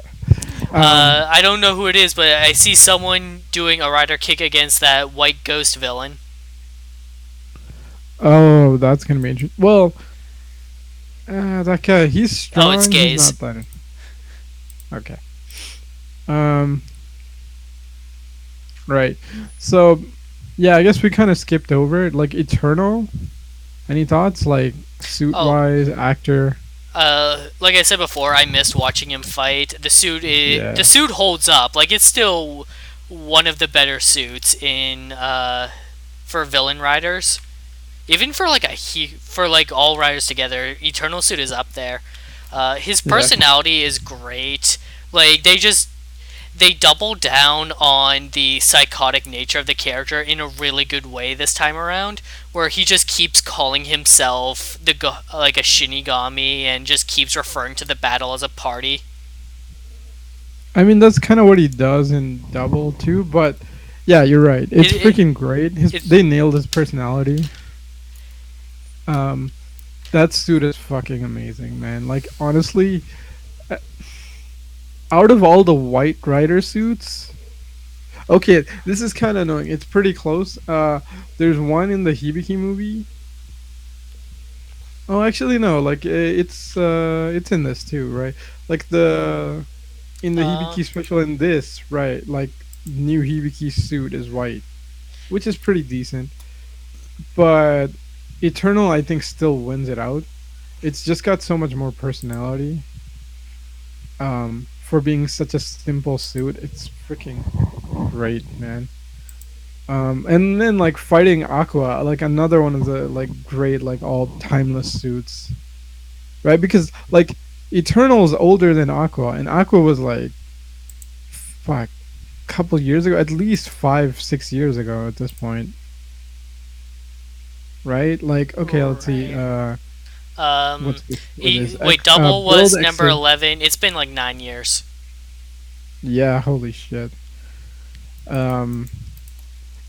I don't know who it is, but I see someone doing a rider kick against that white ghost villain. Oh, that's gonna be interesting. Well, that guy, he's Oh, it's strong. He's gaze. not that. Okay. Um. Right. So, yeah, I guess we kind of skipped over it. Like Eternal. Any thoughts? Like suit Oh, wise, actor. like I said before, I missed watching him fight. The Yeah. suit holds up. Like, it's still one of the better suits in for villain riders. Even for like for like all riders together, Eternal suit is up there. His Yeah. personality is great. Like, they double down on the psychotic nature of the character in a really good way this time around, where he just keeps calling himself like a Shinigami and just keeps referring to the battle as a party. I mean, that's kind of what he does in Double too. But yeah, you're right. It It's freaking great. it They nailed his personality. Um, that suit is fucking amazing, man. Like honestly, uh, out of all the White Rider suits, okay, this is kind of annoying. It's pretty close. There's one in the Hibiki movie. Oh, actually, no. Like it's in this too, right? Like the in the uh Hibiki special in this, right? Like new Hibiki suit is white, which is pretty decent. But Eternal, I think, still wins it out. It's just got so much more personality. For being such a simple suit, it's freaking great, man. And then like fighting Aqua, like another one of the like great like all timeless suits, right? Because like Eternal's older than Aqua, and Aqua was like fuck, couple years ago, at least 5 6 years ago at this point, right? Like okay, let's see. right. Um, What's this? What is Wait, Double build was number exit? 11. It's been like 9 years. Yeah, holy shit. Um,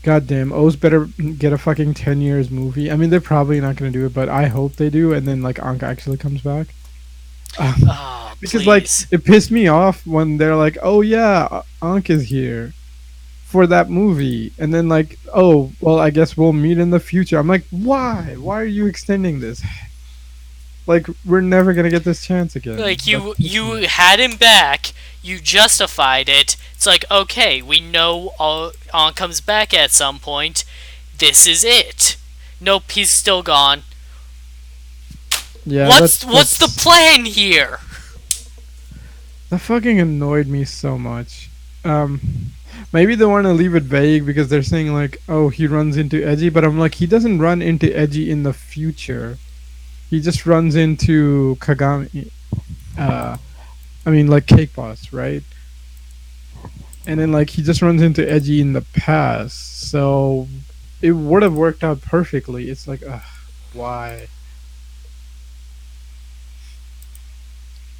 goddamn, O's better get a fucking 10 years movie. I mean, they're probably not gonna do it, but I hope they do. And then like Anka actually comes back. Oh, Because like please. it pissed me off when they're like, "Oh yeah, Ank is here for that movie," and then like, "Oh well, I guess we'll meet in the future." I'm like, "Why? Why are you extending this? Like, we're never gonna get this chance again." Like, That pissed you me. had him back, you justified it. It's like, okay, we know On comes back at some point. This is it. Nope, he's still gone. Yeah, What's the plan here? that fucking annoyed me so much. Um, maybe they want to leave it vague because they're saying like, "Oh, he runs into Edgy," but I'm like, he doesn't run into Edgy in the future. He just runs into Kagami. Uh, I mean, like Cake Boss, right? And then like he just runs into Edgy in the past, so it would have worked out perfectly. It's like, ugh, why?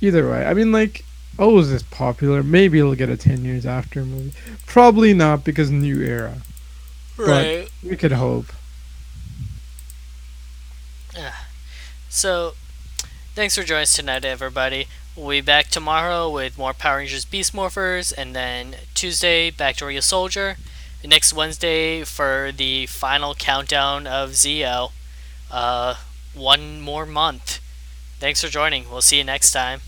Either way, I mean, like, oh, is this popular? Maybe it'll get a 10 years after movie. Probably not because new era, but Right. we could hope. So, thanks for joining us tonight, everybody. We'll be back tomorrow with more Power Rangers Beast Morphers, and then Tuesday, back to Real Soldier. Next Wednesday for the final countdown of Zi-O. Uh, one more month. Thanks for joining. We'll see you next time.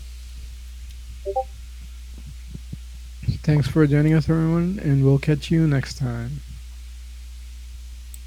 Thanks for joining us, everyone, and we'll catch you next time.